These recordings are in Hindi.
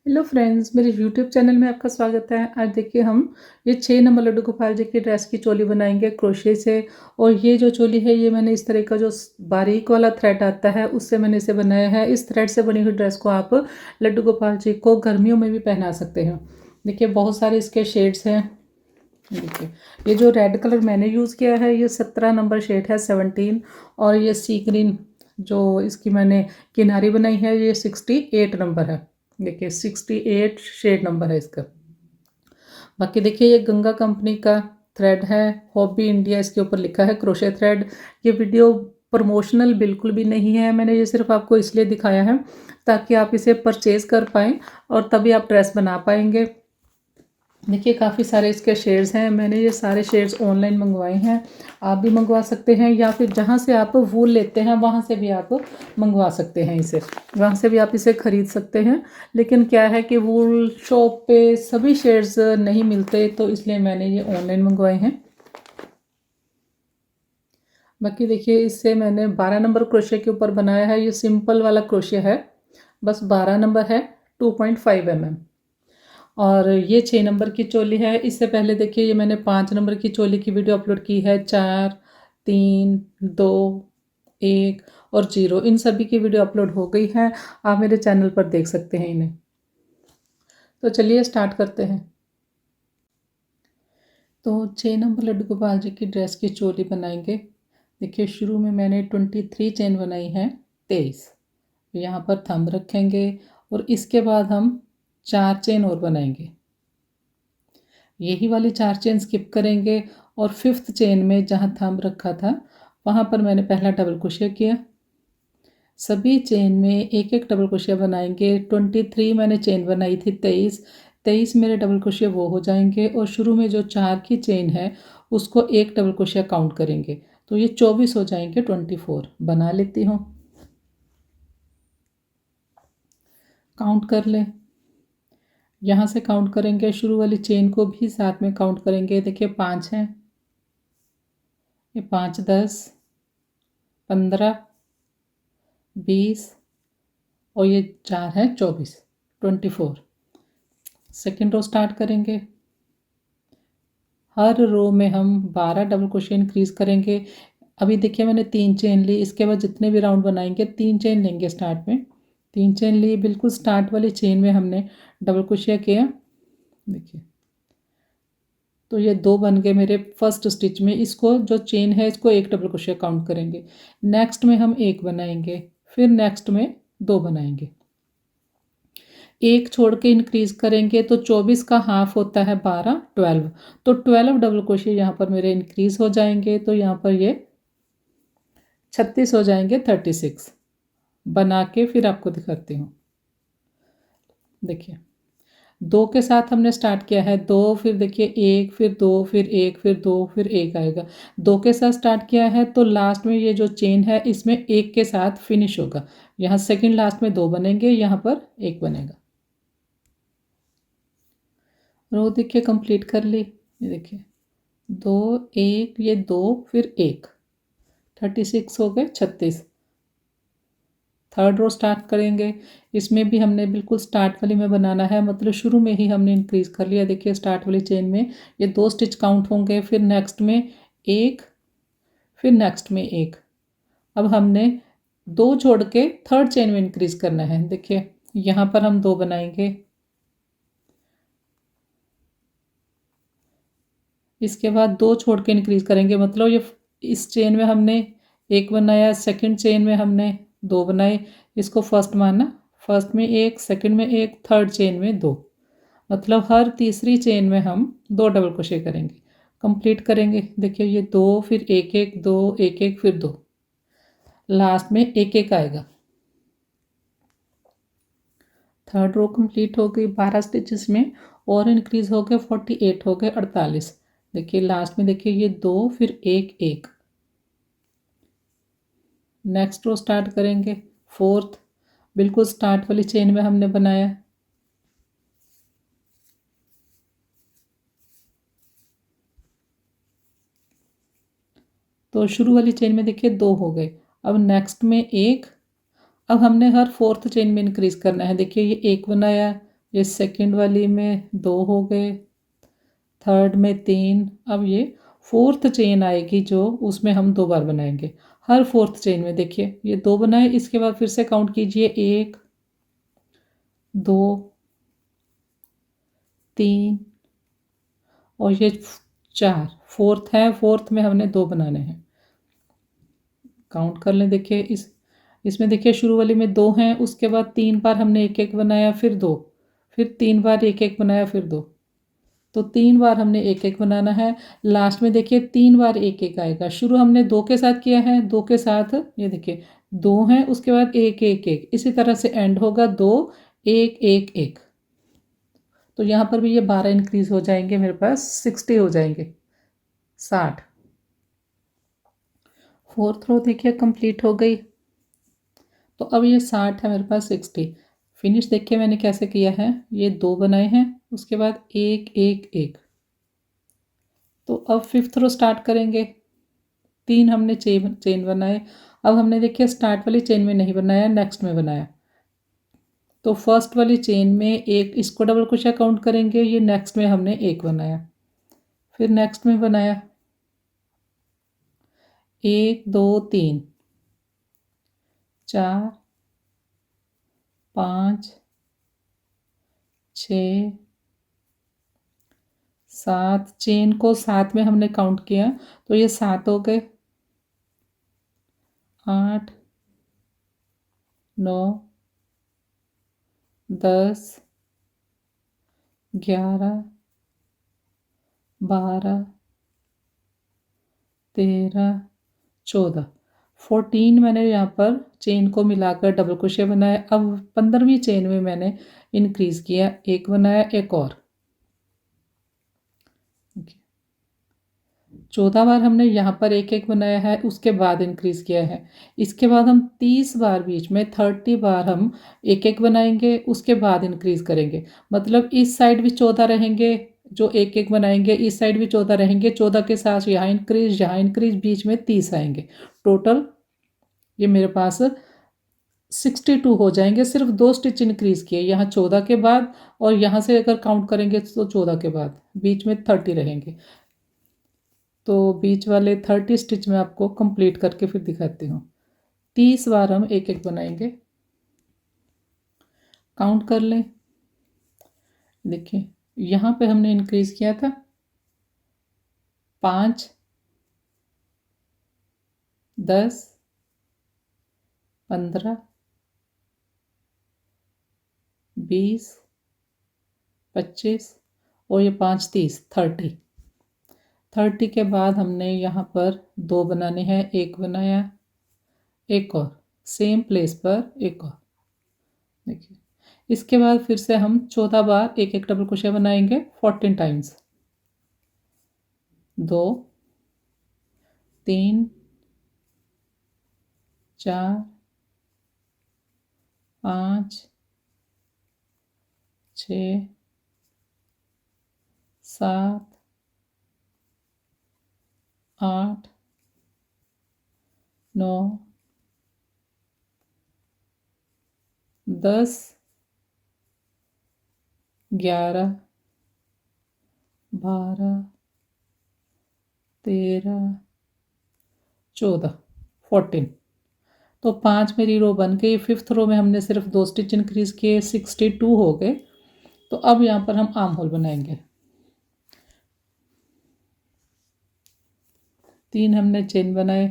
हेलो फ्रेंड्स, मेरे यूट्यूब चैनल में आपका स्वागत है। आज देखिए हम ये 6 नंबर लड्डू गोपाल जी की ड्रेस की चोली बनाएंगे क्रोशे से। और ये जो चोली है ये मैंने इस तरह का जो बारीक वाला थ्रेड आता है उससे मैंने इसे बनाया है। इस थ्रेड से बनी हुई ड्रेस को आप लड्डू गोपाल जी को गर्मियों में भी पहना सकते हैं। देखिए बहुत सारे इसके शेड्स हैं। देखिए ये जो रेड कलर मैंने यूज़ किया है ये 17 नंबर शेड है, 17। और ये सी ग्रीन जो इसकी मैंने किनारी बनाई है ये 68 नंबर है। देखिए 68 शेड नंबर है इसका। बाकी देखिए ये गंगा कंपनी का थ्रेड है, हॉबी इंडिया इसके ऊपर लिखा है, क्रोशे थ्रेड। ये वीडियो प्रमोशनल बिल्कुल भी नहीं है, मैंने ये सिर्फ आपको इसलिए दिखाया है ताकि आप इसे परचेज़ कर पाएँ और तभी आप ड्रेस बना पाएंगे। देखिए काफ़ी सारे इसके शेड्स हैं, मैंने ये सारे शेड्स ऑनलाइन मंगवाए हैं। आप भी मंगवा सकते हैं या फिर जहाँ से आप वूल लेते हैं वहाँ से भी आप मंगवा सकते हैं इसे, वहाँ से भी आप इसे ख़रीद सकते हैं। लेकिन क्या है कि वूल शॉप पे सभी शेड्स नहीं मिलते, तो इसलिए मैंने ये ऑनलाइन मंगवाए हैं। बाकी देखिए इससे मैंने 12 नंबर क्रोशे के ऊपर बनाया है। ये सिंपल वाला क्रोशे है, बस 12 नंबर है, 2.5 mm। और ये 6 नंबर की चोली है। इससे पहले देखिए ये मैंने 5 नंबर की चोली की वीडियो अपलोड की है। 4, 3, 2, 1 और 0 इन सभी की वीडियो अपलोड हो गई है, आप मेरे चैनल पर देख सकते हैं इन्हें। तो चलिए स्टार्ट करते हैं। तो 6 नंबर लड्डू गोपाल जी की ड्रेस की चोली बनाएंगे। देखिए शुरू में मैंने 23 चेन बनाई है, 23 यहाँ पर थंब रखेंगे और इसके बाद हम 4 चेन और बनाएंगे। यही वाली 4 चेन स्किप करेंगे और 5th चेन में जहाँ थंब रखा था वहाँ पर मैंने पहला डबल क्रोशिया किया। सभी चेन में एक एक डबल क्रोशिया बनाएंगे। 23 मैंने चेन बनाई थी, 23 मेरे डबल क्रोशिया वो हो जाएंगे और शुरू में जो 4 की चेन है उसको एक डबल क्रोशिया काउंट करेंगे, तो ये 24 हो जाएंगे। 24 बना लेती हूँ, काउंट कर लें। यहाँ से काउंट करेंगे, शुरू वाली चेन को भी साथ में काउंट करेंगे। देखिए 5 हैं, ये 5, 10, 15, 20 और ये 4 है, 24, 24। सेकेंड रो स्टार्ट करेंगे। हर रो में हम 12 डबल क्रोशिया इंक्रीज करेंगे। अभी देखिए मैंने 3 चेन ली, इसके बाद जितने भी राउंड बनाएंगे 3 चेन लेंगे स्टार्ट में। 3 चेन ली, बिल्कुल स्टार्ट वाली चेन में हमने डबल क्रोशिया किया। देखिए तो ये 2 बन गए मेरे फर्स्ट स्टिच में। इसको जो चेन है इसको एक डबल क्रोशिया काउंट करेंगे। नेक्स्ट में हम 1 बनाएंगे, फिर नेक्स्ट में 2 बनाएंगे। 1 छोड़ के इंक्रीज करेंगे तो 24 का हाफ होता है 12, 12। तो 12 डबल क्रोशिया यहाँ पर मेरे इंक्रीज हो जाएंगे, तो यहाँ पर ये 36 हो जाएंगे, 36 बना के फिर आपको दिखाती हूँ। देखिए 2 के साथ हमने स्टार्ट किया है, 2 फिर देखिए 1 फिर 2 फिर 1 फिर 2 फिर 1 आएगा। 2 के साथ स्टार्ट किया है तो लास्ट में ये जो चेन है इसमें 1 के साथ फिनिश होगा। यहाँ सेकंड लास्ट में 2 बनेंगे, यहाँ पर 1 बनेगा। रो देखिए कंप्लीट कर ली। ये देखिए 2, 1, ये 2 फिर 1, 36 हो गए, 36। थर्ड रो स्टार्ट करेंगे। इसमें भी हमने बिल्कुल स्टार्ट वाली में बनाना है, मतलब शुरू में ही हमने इंक्रीज कर लिया। देखिए स्टार्ट वाली चेन में ये 2 स्टिच काउंट होंगे, फिर नेक्स्ट में 1, फिर नेक्स्ट में 1। अब हमने 2 छोड़ के थर्ड चेन में इंक्रीज करना है। देखिए यहाँ पर हम 2 बनाएंगे, इसके बाद 2 छोड़ के इंक्रीज करेंगे, मतलब ये इस चेन में हमने 1 बनाया, सेकंड चेन में हमने 2 बनाए, इसको फर्स्ट मानना। फर्स्ट में 1, सेकंड में 1, थर्ड चेन में 2, मतलब हर तीसरी चेन में हम 2 डबल क्रोशे करेंगे। कंप्लीट करेंगे। देखिए ये 2 फिर 1 1 2 1 1 फिर 2, लास्ट में 1 1 आएगा। थर्ड रो कंप्लीट हो गई 12 स्टिचेस में, और इंक्रीज हो गए 48 हो गए 48। देखिए लास्ट में देखिए ये 2 फिर 1 1। नेक्स्ट रो स्टार्ट करेंगे, फोर्थ बिल्कुल स्टार्ट वाली चेन में हमने बनाया। तो शुरू वाली चेन में देखिए 2 हो गए। अब नेक्स्ट में 1। अब हमने हर फोर्थ चेन में इंक्रीज करना है। देखिए ये 1 बनाया, ये सेकंड वाली में 2 हो गए, थर्ड में 3। अब ये फोर्थ चेन आएगी जो उसमें हम 2 बार बनाएंगे। हर फोर्थ चेन में देखिए ये 2 बनाए, इसके बाद फिर से काउंट कीजिए 1 2 3 और ये 4। फोर्थ है, फोर्थ में हमने 2 बनाने हैं। काउंट कर लें, देखिए इसमें देखिए शुरू वाली में 2 हैं, उसके बाद 3 बार हमने एक एक बनाया, फिर 2, फिर 3 बार एक एक बनाया, फिर 2। तो 3 बार हमने एक एक बनाना है। लास्ट में देखिए 3 बार एक एक आएगा। शुरू हमने 2 के साथ किया है, 2 के साथ ये देखिए 2 हैं, उसके बाद एक एक एक, इसी तरह से एंड होगा 2 1 1 1। तो यहाँ पर भी ये 12 इंक्रीज हो जाएंगे, मेरे पास 60 हो जाएंगे, 60। फोर्थ रो देखिए कंप्लीट हो गई। तो अब ये 60 है, मेरे पास 60। फिनिश देखिए मैंने कैसे किया है, ये 2 बनाए हैं, उसके बाद एक एक एक। तो अब फिफ्थ रो स्टार्ट करेंगे। 3 हमने चेन बनाए। अब हमने देखिए स्टार्ट वाली चेन में नहीं बनाया, नेक्स्ट में बनाया। तो फर्स्ट वाली चेन में एक, इसको डबल क्रोशिया काउंट करेंगे, ये नेक्स्ट में हमने एक बनाया, फिर नेक्स्ट में बनाया 1 2 3 4 5 6 7। चेन को 7 में हमने काउंट किया, तो ये 7 हो गए, 8 9 10 11 12 13 14। 14 मैंने यहाँ पर चेन को मिलाकर डबल क्रोशिया बनाया। अब 15वीं चेन में मैंने इंक्रीज किया, एक बनाया, एक और। 14 बार हमने यहाँ पर एक एक बनाया है, उसके बाद इंक्रीज किया है। इसके बाद हम 30 बार, बीच में 30 बार हम एक एक बनाएंगे, उसके बाद इंक्रीज करेंगे। मतलब इस साइड भी 14 रहेंगे जो एक एक बनाएंगे, इस साइड भी 14 रहेंगे, 14 के साथ यहाँ इंक्रीज, बीच में 30 आएंगे। टोटल ये मेरे पास 62 हो जाएंगे। सिर्फ 2 स्टिच इंक्रीज किए, यहाँ 14 के बाद, और यहाँ से अगर काउंट करेंगे तो 14 के बाद, बीच में 30 रहेंगे। तो बीच वाले 30 स्टिच में आपको कंप्लीट करके फिर दिखाती हूँ। 30 बार हम एक एक बनाएंगे। काउंट कर लें, देखिए यहाँ पे हमने इंक्रीज किया था 5 10 15 20 25 और ये 5 30, 30 के बाद हमने यहाँ पर 2 बनाने हैं, एक बनाया, एक और सेम प्लेस पर एक और। देखिए इसके बाद फिर से हम 14 बार एक एक डबल क्रोशिया बनाएंगे, 14 टाइम्स। 2 3 4 5 6 7 8 9 10 11 12 13 14, 14। तो 5 मेरी रो बन गई। फिफ्थ रो में हमने सिर्फ 2 स्टिच इंक्रीज किए, 62 हो गए। तो अब यहाँ पर हम आर्म होल बनाएंगे। 3 हमने चेन बनाए,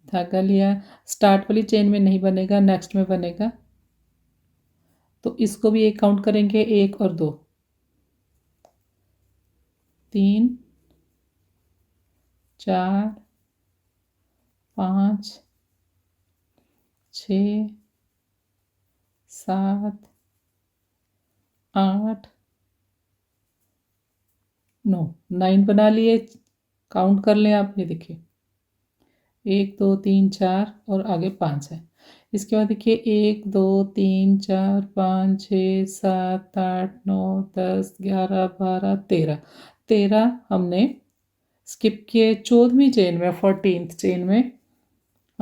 धागा लिया, स्टार्ट वाली चेन में नहीं बनेगा, नेक्स्ट में बनेगा। तो इसको भी एक काउंट करेंगे, 1 और 2, 3 4 5 6 7 8 9, 9 बना लिए। काउंट कर लें आप, ये देखिए 1 2 3 4 और आगे 5 है। इसके बाद देखिए 1 2 3 4 5 6 7 8 9 10 11 12 13, 13 हमने स्किप किए। 14वीं चेन में, 14th चेन में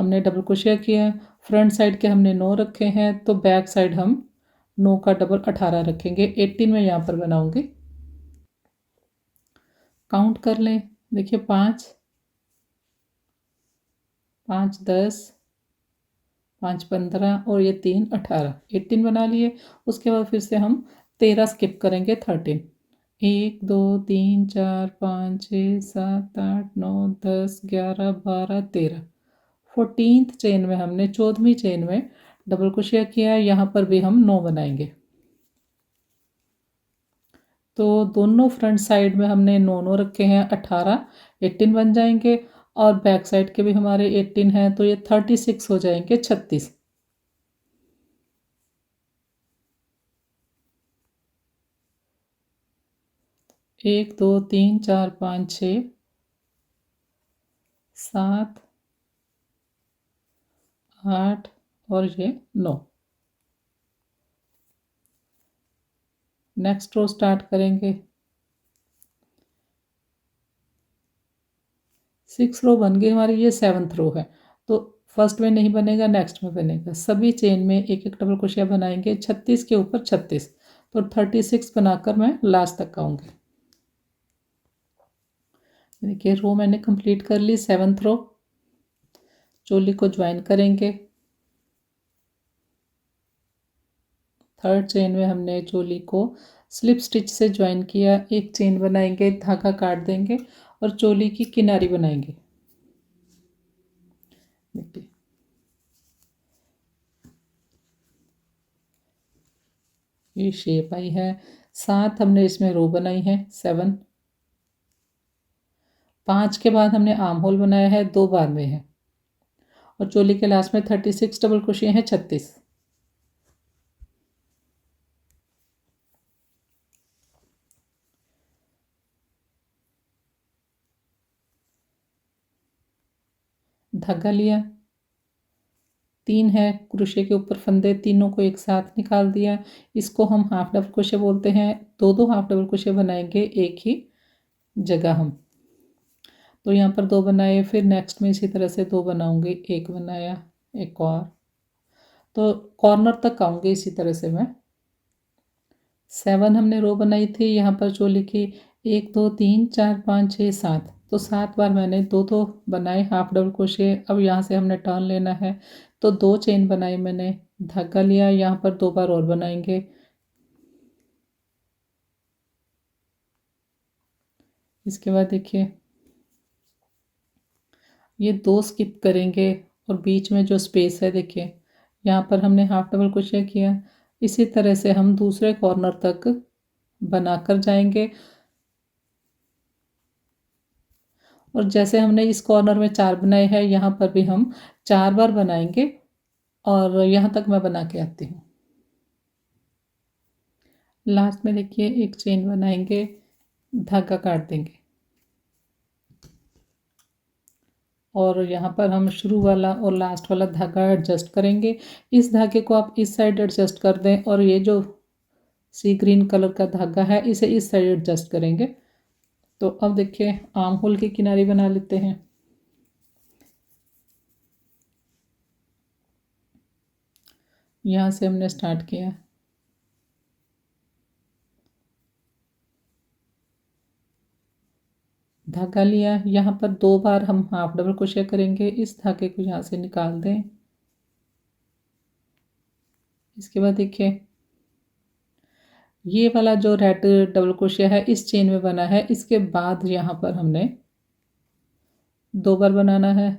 हमने डबल क्रोशिया किया है। फ्रंट साइड के हमने 9 रखे हैं, तो बैक साइड हम 9 का डबल 18 रखेंगे। 18 में यहाँ पर बनाऊंगी। काउंट कर लें, देखिए 5 5 10 5 15 और ये 3 18, 18 बना लिए। उसके बाद फिर से हम 13 स्किप करेंगे। 13 1 2 3 4 5 6 7 8 9 10 11 12 13, 14th चेन में हमने 14वीं चेन में डबल क्रोशिया किया है। यहाँ पर भी हम 9 बनाएंगे। तो दोनों फ्रंट साइड में हमने 9 9 रखे हैं, 18 18 बन जाएंगे। और बैक साइड के भी हमारे 18 हैं, तो ये 36 हो जाएंगे। 36 1 2 3 4 5 6 7 8 और ये 9। नेक्स्ट रो स्टार्ट करेंगे। 6 रो बन गई हमारी, ये 7th रो है। तो फर्स्ट में नहीं बनेगा, नेक्स्ट में बनेगा। सभी चेन में एक एक डबल क्रोशिया बनाएंगे। 36 के ऊपर 36, तो 36 बनाकर मैं लास्ट तक आऊँगी। देखिए रो मैंने कंप्लीट कर ली। 7th रो, चोली को ज्वाइन करेंगे। थर्ड चेन में हमने चोली को स्लिप स्टिच से ज्वाइन किया। एक चेन बनाएंगे, धागा काट देंगे और चोली की किनारी बनाएंगे। देखिए ये शेप आई है। 7 हमने इसमें रो बनाई है। 7 5 के बाद हमने आर्म होल बनाया है, 2 बाद में है। और चोली के लास्ट में 36 डबल क्रोशिया है। 36 धागा लिया, 3 है क्रोशिया के ऊपर फंदे, तीनों को एक साथ निकाल दिया। इसको हम हाफ डबल क्रोशिया बोलते हैं। दो दो हाफ डबल क्रोशिया बनाएंगे एक ही जगह हम। तो यहाँ पर 2 बनाए, फिर नेक्स्ट में इसी तरह से 2 बनाऊंगी। एक बनाया, एक और, तो कॉर्नर तक आऊंगी इसी तरह से मैं। 7 हमने रो बनाई थी। यहाँ पर चोली की 1 2 3 4 5 6 7, तो 7 बार मैंने 2 2 बनाए हाफ डबल क्रोशिया। अब यहाँ से हमने टर्न लेना है, तो 2 चेन बनाई मैंने, धागा लिया। यहाँ पर 2 बार और बनाएंगे। इसके बाद देखिए ये 2 स्किप करेंगे और बीच में जो स्पेस है देखिए, यहाँ पर हमने हाफ डबल क्रोशिया किया। इसी तरह से हम दूसरे कॉर्नर तक बनाकर जाएंगे। और जैसे हमने इस कॉर्नर में 4 बनाए हैं, यहाँ पर भी हम 4 बार बनाएंगे। और यहाँ तक मैं बना के आती हूँ। लास्ट में देखिए एक चेन बनाएंगे, धागा काट देंगे। और यहाँ पर हम शुरू वाला और लास्ट वाला धागा एडजस्ट करेंगे। इस धागे को आप इस साइड एडजस्ट कर दें, और ये जो सी ग्रीन कलर का धागा है इसे इस साइड एडजस्ट करेंगे। तो अब देखिए आर्म होल की किनारी बना लेते हैं। यहाँ से हमने स्टार्ट किया, धागा लिया। यहाँ पर 2 बार हम हाफ डबल क्रोशिया करेंगे। इस धागे को यहाँ से निकाल दें। इसके बाद देखिए ये वाला जो रेड डबल क्रोशिया है इस चेन में बना है। इसके बाद यहाँ पर हमने 2 बार बनाना है,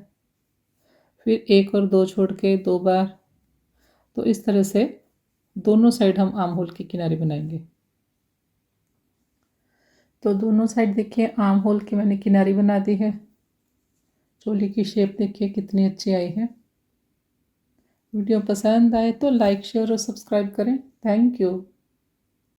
फिर एक और 2 छोड़ के 2 बार। तो इस तरह से दोनों साइड हम आर्म होल की किनारी बनाएंगे। तो दोनों साइड देखिए आर्म होल की मैंने किनारी बना दी है। चोली की शेप देखिए कितनी अच्छी आई है। वीडियो पसंद आए तो लाइक शेयर और सब्सक्राइब करें। Thank you.